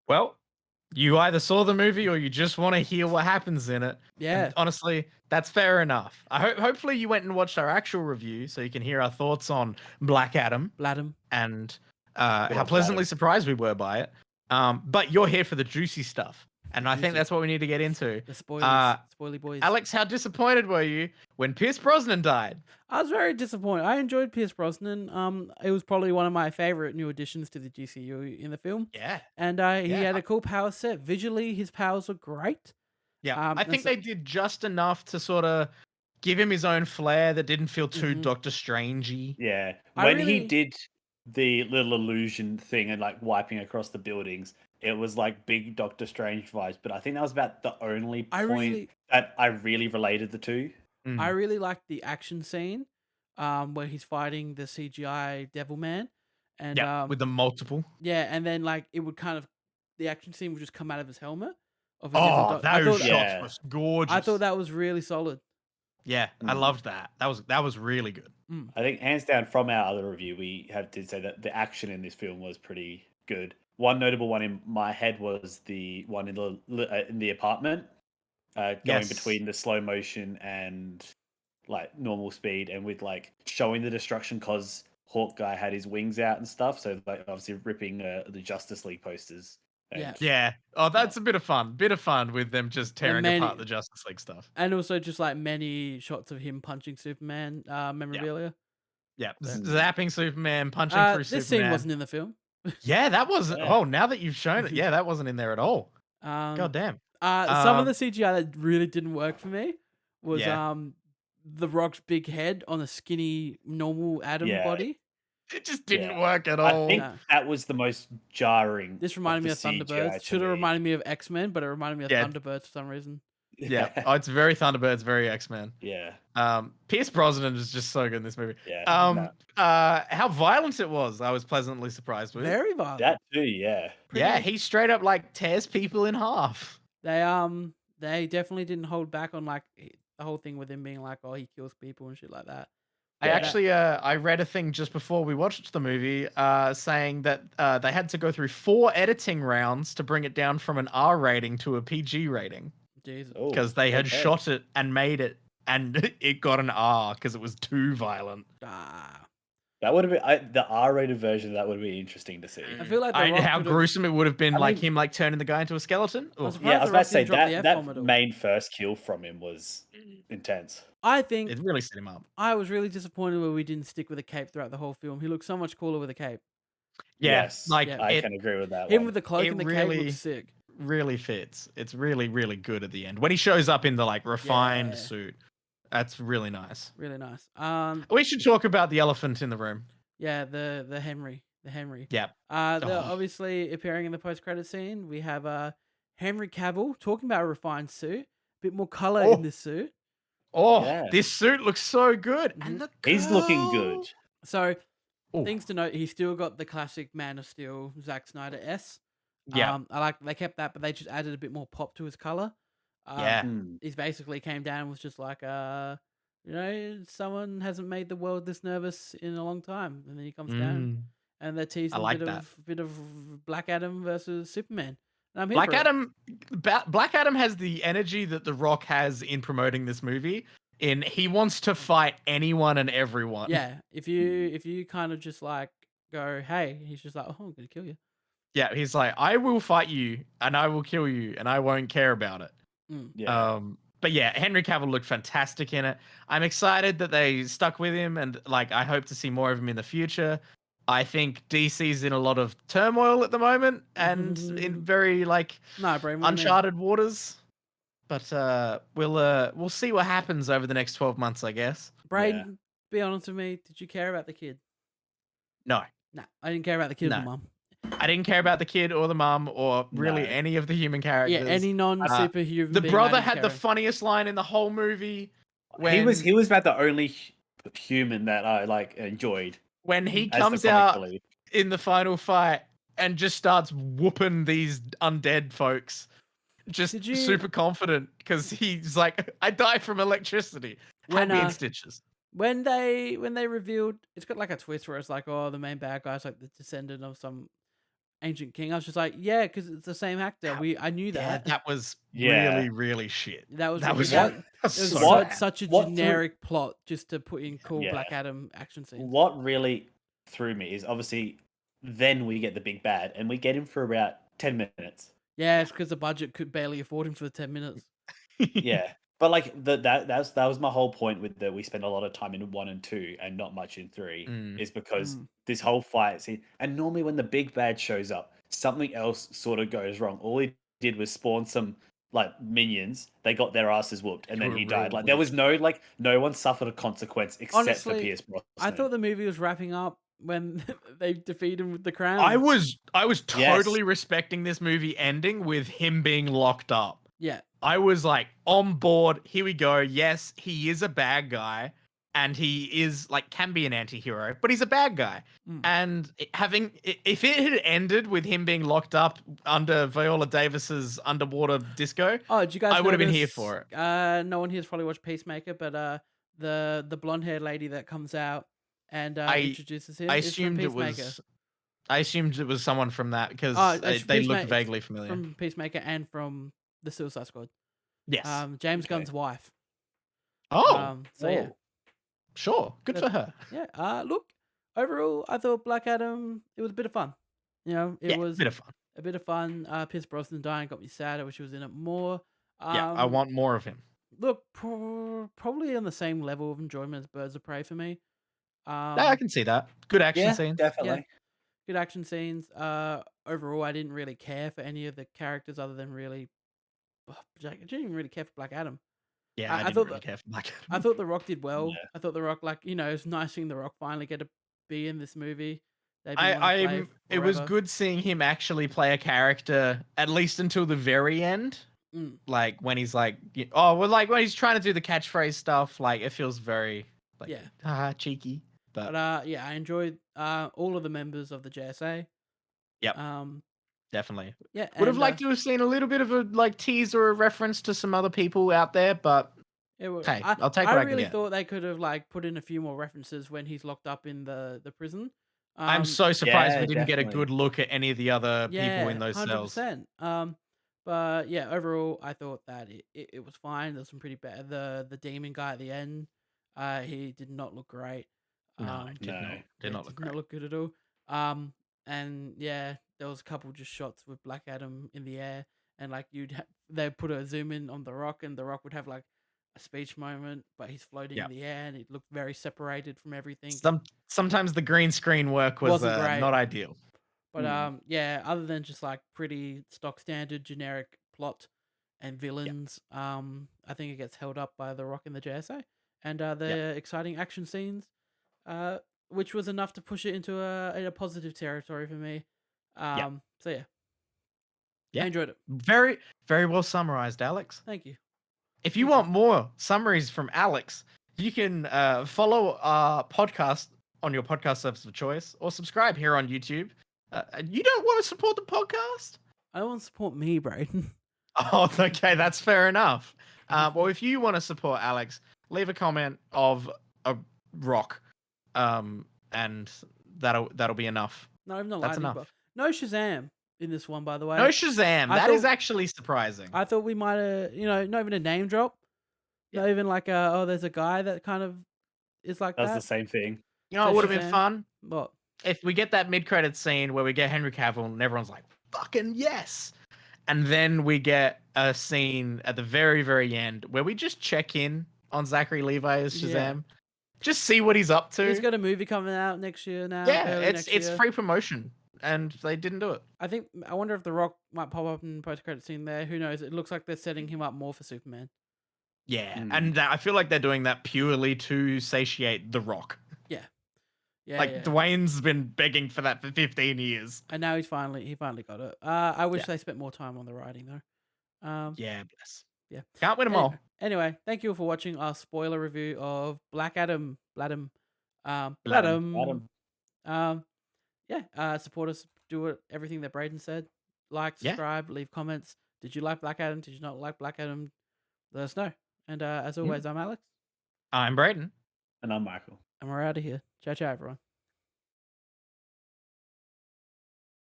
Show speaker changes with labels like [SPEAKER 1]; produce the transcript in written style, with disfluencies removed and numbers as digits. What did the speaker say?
[SPEAKER 1] Well, you either saw the movie or you just want to hear what happens in it. And
[SPEAKER 2] Yeah,
[SPEAKER 1] honestly, that's fair enough. Hopefully you went and watched our actual review so you can hear our thoughts on Black Adam
[SPEAKER 2] Bladum.
[SPEAKER 1] and
[SPEAKER 3] Good
[SPEAKER 1] how
[SPEAKER 3] old
[SPEAKER 1] pleasantly
[SPEAKER 3] Adam.
[SPEAKER 1] surprised we were by it. But you're here for the juicy stuff,
[SPEAKER 2] The
[SPEAKER 1] and I think
[SPEAKER 2] juicy,
[SPEAKER 1] that's what we need to get into.
[SPEAKER 2] the
[SPEAKER 1] Uh,
[SPEAKER 2] spoilies, spoily boys.
[SPEAKER 1] Alex, how disappointed were you when Pierce Brosnan died?
[SPEAKER 2] I was very disappointed. I enjoyed Pierce Brosnan. It was probably one of my favorite new additions to the GCU in the film,
[SPEAKER 1] Yeah,
[SPEAKER 2] and he
[SPEAKER 1] yeah,
[SPEAKER 2] had a cool power set. Visually, his powers were great.
[SPEAKER 1] yeah. I
[SPEAKER 2] And
[SPEAKER 1] think
[SPEAKER 2] so,
[SPEAKER 1] they did just enough to sort of give him his own flair that didn't feel too
[SPEAKER 2] mhm.
[SPEAKER 1] Doctor Strangey.
[SPEAKER 3] Yeah.
[SPEAKER 2] I
[SPEAKER 3] When he
[SPEAKER 2] really,
[SPEAKER 3] did the little illusion thing and like wiping across the buildings, it was like big Doctor Strange vibes. But I think that was about the only
[SPEAKER 2] I
[SPEAKER 3] point
[SPEAKER 2] really,
[SPEAKER 3] that I really related the two.
[SPEAKER 2] I
[SPEAKER 1] Mm.
[SPEAKER 2] really liked the action scene, where he's fighting the CGI Devil Man, and
[SPEAKER 1] Yeah, with the multiple.
[SPEAKER 2] yeah, and then like it would kind of the action scene would just come out of his helmet of a different.
[SPEAKER 1] Oh,
[SPEAKER 2] I
[SPEAKER 1] those
[SPEAKER 2] thought
[SPEAKER 1] shots
[SPEAKER 3] Yeah.
[SPEAKER 1] were
[SPEAKER 2] I thought
[SPEAKER 1] gorgeous.
[SPEAKER 2] that was really solid.
[SPEAKER 1] Yeah, I
[SPEAKER 3] Mm.
[SPEAKER 1] loved that. That was really good.
[SPEAKER 2] Mm.
[SPEAKER 3] I think hands down from our other review, we have did say that the action in this film was pretty good. One notable one in my head was the one in the apartment, going
[SPEAKER 1] Yes.
[SPEAKER 3] between the slow motion and like normal speed, and with like showing the destruction because Hawkeye had his wings out and stuff. So like obviously ripping the Justice League posters
[SPEAKER 2] Yeah,
[SPEAKER 3] and
[SPEAKER 1] Yeah. Oh,
[SPEAKER 3] yeah,
[SPEAKER 1] that's a bit of fun. Bit of fun with them just
[SPEAKER 2] and
[SPEAKER 1] tearing apart
[SPEAKER 2] many,
[SPEAKER 1] the Justice League stuff.
[SPEAKER 2] and also just like many shots of him punching Superman
[SPEAKER 1] Yeah.
[SPEAKER 2] memorabilia.
[SPEAKER 1] Yeah.
[SPEAKER 2] So,
[SPEAKER 3] mm,
[SPEAKER 1] Zapping Superman, punching through
[SPEAKER 2] this scene
[SPEAKER 1] Superman.
[SPEAKER 2] wasn't in the film.
[SPEAKER 1] Yeah, that wasn't.
[SPEAKER 3] yeah,
[SPEAKER 1] Oh, now that you've shown it, yeah, that wasn't in there at all. God
[SPEAKER 2] um,
[SPEAKER 1] damn.
[SPEAKER 2] some of the
[SPEAKER 1] Um,
[SPEAKER 2] CGI that really didn't work for me was
[SPEAKER 1] yeah.
[SPEAKER 2] the Rock's big head on a skinny normal Adam
[SPEAKER 3] yeah,
[SPEAKER 2] body.
[SPEAKER 1] It just
[SPEAKER 3] yeah.
[SPEAKER 1] didn't work at
[SPEAKER 3] I
[SPEAKER 1] all.
[SPEAKER 3] think
[SPEAKER 2] No,
[SPEAKER 3] that was the most jarring
[SPEAKER 2] this
[SPEAKER 3] of
[SPEAKER 2] reminded
[SPEAKER 3] the
[SPEAKER 2] me of
[SPEAKER 3] CGI
[SPEAKER 2] Thunderbirds.
[SPEAKER 3] to
[SPEAKER 2] Should have
[SPEAKER 3] me.
[SPEAKER 2] reminded me of X-Men, but it reminded me of
[SPEAKER 1] Yeah.
[SPEAKER 2] Thunderbirds for some reason.
[SPEAKER 1] Yeah. Oh, it's very Thunderbirds, very X-Men.
[SPEAKER 3] Yeah,
[SPEAKER 1] Pierce Brosnan is just so good in this movie.
[SPEAKER 3] yeah, no,
[SPEAKER 1] How violent it was, I was pleasantly surprised with.
[SPEAKER 2] Very violent.
[SPEAKER 3] that too. Yeah,
[SPEAKER 1] Yeah,
[SPEAKER 2] Pretty.
[SPEAKER 1] he straight up like tears people in half.
[SPEAKER 2] They definitely didn't hold back on like the whole thing with him being like, oh, he kills people and shit like that.
[SPEAKER 1] I
[SPEAKER 2] Yeah, that.
[SPEAKER 1] actually I read a thing just before we watched the movie saying that they had to go through 4 editing rounds to bring it down from an R rating to a PG rating
[SPEAKER 2] Jesus.
[SPEAKER 3] oh,
[SPEAKER 1] because they had
[SPEAKER 3] okay.
[SPEAKER 1] shot it and made it and it got an R because it was too violent.
[SPEAKER 2] Ah.
[SPEAKER 3] That would have been the R-rated version. Of that would be interesting to see.
[SPEAKER 2] I feel like The Rock
[SPEAKER 1] How
[SPEAKER 2] could have.
[SPEAKER 1] gruesome it would have been,
[SPEAKER 3] I
[SPEAKER 1] like
[SPEAKER 3] mean,
[SPEAKER 1] him like turning the guy into a skeleton.
[SPEAKER 2] I was
[SPEAKER 1] Oh,
[SPEAKER 3] yeah, I
[SPEAKER 2] surprised
[SPEAKER 3] was
[SPEAKER 2] The
[SPEAKER 3] about
[SPEAKER 2] Rock
[SPEAKER 3] to say
[SPEAKER 2] didn't drop the
[SPEAKER 3] that
[SPEAKER 2] F bomb at
[SPEAKER 3] that
[SPEAKER 2] all.
[SPEAKER 3] main first kill from him was intense.
[SPEAKER 2] I think
[SPEAKER 1] it really set him up.
[SPEAKER 2] I was really disappointed where we didn't stick with a cape throughout the whole film. He looked so much cooler with a cape.
[SPEAKER 1] Yeah,
[SPEAKER 3] Yes,
[SPEAKER 1] like
[SPEAKER 2] Yeah,
[SPEAKER 3] I can agree with that
[SPEAKER 2] him
[SPEAKER 3] one.
[SPEAKER 2] with the cloak
[SPEAKER 1] it
[SPEAKER 2] and the cape looks
[SPEAKER 1] really
[SPEAKER 2] sick.
[SPEAKER 1] really fits. It's really really good at the end when he shows up in the like refined
[SPEAKER 2] Yeah,
[SPEAKER 1] suit. That's really nice.
[SPEAKER 2] really nice.
[SPEAKER 1] We should talk about the elephant in the room.
[SPEAKER 2] Yeah, the Henry.
[SPEAKER 1] Yeah.
[SPEAKER 2] They're
[SPEAKER 1] Oh,
[SPEAKER 2] obviously appearing in the post credit scene. We have Henry Cavill talking about a refined suit, bit more color in
[SPEAKER 1] oh,
[SPEAKER 2] this suit.
[SPEAKER 1] oh,
[SPEAKER 3] Yeah,
[SPEAKER 1] this suit looks so good.
[SPEAKER 2] Mhm.
[SPEAKER 1] And the
[SPEAKER 3] he's looking good.
[SPEAKER 1] girl.
[SPEAKER 2] So
[SPEAKER 1] Oh,
[SPEAKER 2] things to note: he's still got the classic Man of Steel, Zack Snyder S.
[SPEAKER 1] yeah,
[SPEAKER 2] I like they kept that, but they just added a bit more pop to his color.
[SPEAKER 1] yeah.
[SPEAKER 3] Hmm.
[SPEAKER 2] He's basically came down and was just like, someone hasn't made the world this nervous in a long time, and then he comes down
[SPEAKER 1] Mm,
[SPEAKER 2] and they're
[SPEAKER 1] I
[SPEAKER 2] teasing a
[SPEAKER 1] like that.
[SPEAKER 2] bit of Black Adam versus Superman, and I'm here
[SPEAKER 1] Black
[SPEAKER 2] for it.
[SPEAKER 1] Adam, Black Adam has the energy that The Rock has in promoting this movie. In he wants to fight anyone and everyone.
[SPEAKER 2] Yeah, if you kind of just like go, hey, he's just like, oh, I'm gonna kill you.
[SPEAKER 1] Yeah, he's like, I will fight you and I will kill you and I won't care about it.
[SPEAKER 2] Mm.
[SPEAKER 3] Yeah,
[SPEAKER 1] But yeah, Henry Cavill looked fantastic in it. I'm excited that they stuck with him and like I hope to see more of him in the future. I think DC's in a lot of turmoil at the moment and in very like
[SPEAKER 2] No, Brain, what do you mean?
[SPEAKER 1] uncharted waters. But we'll see what happens over the next 12 months, I guess.
[SPEAKER 3] yeah.
[SPEAKER 2] Braden, be honest with me. Did you care about the kid?
[SPEAKER 1] No.
[SPEAKER 2] Nah, I didn't care about the kid or the
[SPEAKER 1] No.
[SPEAKER 2] mom.
[SPEAKER 1] I didn't care about the kid or the mum or really
[SPEAKER 3] No.
[SPEAKER 1] any of the human
[SPEAKER 2] Yeah,
[SPEAKER 1] characters.
[SPEAKER 2] any non-superhuman
[SPEAKER 1] The
[SPEAKER 2] being.
[SPEAKER 1] brother
[SPEAKER 2] I didn't
[SPEAKER 1] had
[SPEAKER 2] care
[SPEAKER 1] the
[SPEAKER 2] about.
[SPEAKER 1] funniest line in the whole movie
[SPEAKER 3] He was about the only human that I like enjoyed
[SPEAKER 1] when he
[SPEAKER 3] as the
[SPEAKER 1] comes
[SPEAKER 3] comic
[SPEAKER 1] out
[SPEAKER 3] relief.
[SPEAKER 1] in the final fight and just starts whooping these undead folks. Just
[SPEAKER 2] Did you
[SPEAKER 1] super confident because he's like, I die from electricity.
[SPEAKER 2] when
[SPEAKER 1] Had me in stitches.
[SPEAKER 2] when they revealed it's got like a twist where it's like, oh, the main bad guy's like the descendant of some Ancient King. I was just like, yeah, because it's the same actor. I knew
[SPEAKER 1] Yeah,
[SPEAKER 2] that.
[SPEAKER 1] that was
[SPEAKER 3] Yeah.
[SPEAKER 1] really, really shit.
[SPEAKER 2] That was
[SPEAKER 1] That was,
[SPEAKER 3] What-
[SPEAKER 1] that was
[SPEAKER 2] it was
[SPEAKER 1] so
[SPEAKER 3] what-
[SPEAKER 1] bad.
[SPEAKER 2] such a
[SPEAKER 3] what threw-
[SPEAKER 2] generic plot just to put in cool
[SPEAKER 3] Yeah.
[SPEAKER 2] Black Adam action scenes.
[SPEAKER 3] What really threw me is obviously then we get the big bad, and we get him for about 10 minutes.
[SPEAKER 2] Yeah, it's because the budget could barely afford him for the 10 minutes.
[SPEAKER 3] Yeah. But like that was my whole point with that we spend a lot of time in 1 and 2 and not much in 3
[SPEAKER 1] Mm.
[SPEAKER 3] is because
[SPEAKER 2] Mm.
[SPEAKER 3] this whole fight scene, and normally when the big bad shows up, something else sort of goes wrong. All he did was spawn some like minions. They got their asses whooped, and
[SPEAKER 1] They
[SPEAKER 3] then
[SPEAKER 1] were
[SPEAKER 3] he
[SPEAKER 1] real
[SPEAKER 3] died. Like there
[SPEAKER 1] weak.
[SPEAKER 3] was no one suffered a consequence except for
[SPEAKER 2] Honestly,
[SPEAKER 3] Pierce Brosnan.
[SPEAKER 2] I thought the movie was wrapping up when they defeat him with the crown.
[SPEAKER 1] I was
[SPEAKER 3] Yes.
[SPEAKER 1] totally respecting this movie ending with him being locked up.
[SPEAKER 2] Yeah.
[SPEAKER 1] I was like on board. Here we go. Yes, he is a bad guy, and he is like can be an anti-hero, but he's a bad guy.
[SPEAKER 2] Mm.
[SPEAKER 1] And if it had ended with him being locked up under Viola Davis's underwater disco,
[SPEAKER 2] Oh, did you guys
[SPEAKER 1] I would have been here
[SPEAKER 2] notice,
[SPEAKER 1] for it.
[SPEAKER 2] No one here's probably watched Peacemaker, but the blonde-haired lady that comes out and introduces him
[SPEAKER 1] I
[SPEAKER 2] is from
[SPEAKER 1] assumed it
[SPEAKER 2] Peacemaker.
[SPEAKER 1] was. I assumed it was someone from that because
[SPEAKER 2] it's
[SPEAKER 1] they looked
[SPEAKER 2] Peacemaker-
[SPEAKER 1] vaguely familiar.
[SPEAKER 2] From Peacemaker and from the Suicide Squad.
[SPEAKER 1] Yes.
[SPEAKER 2] James
[SPEAKER 3] Okay.
[SPEAKER 2] Gunn's wife.
[SPEAKER 1] Oh,
[SPEAKER 2] So yeah.
[SPEAKER 3] Whoa.
[SPEAKER 1] sure. Good for her.
[SPEAKER 2] Yeah. Look, overall, I thought Black Adam, it was a bit of fun. You know, it
[SPEAKER 1] Yeah,
[SPEAKER 2] was
[SPEAKER 1] bit of fun.
[SPEAKER 2] a bit of fun. Pierce Brosnan dying got me sad. I wish he was in it more.
[SPEAKER 1] Yeah, I want more of him.
[SPEAKER 2] Look, probably on the same level of enjoyment as Birds of Prey for me.
[SPEAKER 1] Yeah, I can see that. Good action
[SPEAKER 3] Yeah,
[SPEAKER 1] scenes.
[SPEAKER 3] definitely.
[SPEAKER 2] Good action scenes. Overall, I didn't really care for any of the characters other than really. I didn't even really care for Black Adam.
[SPEAKER 1] Yeah,
[SPEAKER 2] I
[SPEAKER 1] I didn't
[SPEAKER 2] thought
[SPEAKER 1] really
[SPEAKER 2] that-
[SPEAKER 1] care for Black
[SPEAKER 2] I
[SPEAKER 1] Adam.
[SPEAKER 2] thought The Rock did well.
[SPEAKER 3] Yeah.
[SPEAKER 2] I thought The Rock, it's nice seeing The Rock finally get to be in this movie. They've been wanting to play
[SPEAKER 1] It was
[SPEAKER 2] forever.
[SPEAKER 1] good seeing him actually play a character at least until the very end.
[SPEAKER 2] Mm.
[SPEAKER 1] Like when he's like, like when he's trying to do the catchphrase stuff. Like it feels very like cheeky. But
[SPEAKER 2] But I enjoyed all of the members of the JSA.
[SPEAKER 1] Yep.
[SPEAKER 2] Um,
[SPEAKER 1] definitely
[SPEAKER 2] yeah,
[SPEAKER 1] would have
[SPEAKER 2] and,
[SPEAKER 1] liked to have seen a little bit of a like tease or a reference to some other people out there. But hey, I'll take what I can
[SPEAKER 2] really
[SPEAKER 1] get.
[SPEAKER 2] thought they could have like put in a few more references when he's locked up in the prison.
[SPEAKER 1] I'm so surprised
[SPEAKER 3] Yeah,
[SPEAKER 1] we didn't get a
[SPEAKER 3] definitely.
[SPEAKER 1] good look at any of the other people in those cells.
[SPEAKER 2] 100%. But yeah, overall, I thought that it was fine. There's some pretty bad. The demon guy at the end, he did not look great.
[SPEAKER 1] No, it did
[SPEAKER 3] No.
[SPEAKER 1] not. Did not look great.
[SPEAKER 2] Not look good at all. And yeah, there was a couple just shots with Black Adam in the air, and like they put a zoom in on The Rock, and The Rock would have like a speech moment, but he's floating
[SPEAKER 1] Yep.
[SPEAKER 2] in the air, and it looked very separated from everything.
[SPEAKER 1] Sometimes the green screen work was
[SPEAKER 2] Wasn't great.
[SPEAKER 1] not ideal.
[SPEAKER 2] But other than just like pretty stock standard generic plot and villains, I think it gets held up by The Rock and the JSA and the exciting action scenes, which was enough to push it into a positive territory for me. So yeah,
[SPEAKER 1] Yeah.
[SPEAKER 2] I enjoyed it.
[SPEAKER 1] Very, very well summarized, Alex.
[SPEAKER 2] Thank you.
[SPEAKER 1] If you
[SPEAKER 2] Thank you.
[SPEAKER 1] want more summaries from Alex, you can follow our podcast on your podcast service of choice or subscribe here on YouTube. You don't want to support the podcast?
[SPEAKER 2] I don't want to support me, Brayden.
[SPEAKER 1] Oh, okay, that's fair enough. Well, if you want to support Alex, leave a comment of a rock, and that'll be enough.
[SPEAKER 2] No, I'm not
[SPEAKER 1] That's
[SPEAKER 2] lying.
[SPEAKER 1] enough.
[SPEAKER 2] No Shazam in this one, by the way.
[SPEAKER 1] No Shazam.
[SPEAKER 2] I
[SPEAKER 1] That is
[SPEAKER 2] thought-
[SPEAKER 1] actually surprising.
[SPEAKER 2] I thought we might have, not even a name drop. Not even like there's a guy that kind of is like
[SPEAKER 3] That's
[SPEAKER 2] that.
[SPEAKER 3] the same thing.
[SPEAKER 1] You know,
[SPEAKER 2] So
[SPEAKER 1] it would have been
[SPEAKER 2] Shazam.
[SPEAKER 1] fun
[SPEAKER 2] What?
[SPEAKER 1] if we get that mid-credit scene where we get Henry Cavill and everyone's like, "Fucking yes!" And then we get a scene at the very, very end where we just check in on Zachary Levi as Shazam,
[SPEAKER 2] Yeah.
[SPEAKER 1] just see what he's up to.
[SPEAKER 2] He's got a movie coming out next year now.
[SPEAKER 1] Yeah,
[SPEAKER 2] early
[SPEAKER 1] it's
[SPEAKER 2] next year.
[SPEAKER 1] free promotion, and they didn't do it.
[SPEAKER 2] I wonder if The Rock might pop up in post-credit scene there. Who knows? It looks like they're setting him up more for Superman.
[SPEAKER 1] Yeah,
[SPEAKER 3] Mm.
[SPEAKER 1] and I feel like they're doing that purely to satiate The Rock.
[SPEAKER 2] Yeah,
[SPEAKER 1] Like
[SPEAKER 2] yeah.
[SPEAKER 1] Dwayne's been begging for that for 15 years.
[SPEAKER 2] And now he finally got it. I wish
[SPEAKER 1] Yeah.
[SPEAKER 2] they spent more time on the writing though.
[SPEAKER 1] Yeah, bless.
[SPEAKER 2] Yeah.
[SPEAKER 1] Can't win them all.
[SPEAKER 2] Anyway, thank you all for watching our spoiler review of Black Adam.
[SPEAKER 1] Bladum.
[SPEAKER 2] Support us. Do everything that Brayden said. Like,
[SPEAKER 1] Yeah.
[SPEAKER 2] subscribe, leave comments. Did you like Black Adam? Did you not like Black Adam? Let us know. And as always, I'm Alex,
[SPEAKER 1] I'm Brayden.
[SPEAKER 3] And I'm Michael.
[SPEAKER 2] and we're out of here. Ciao, ciao, everyone.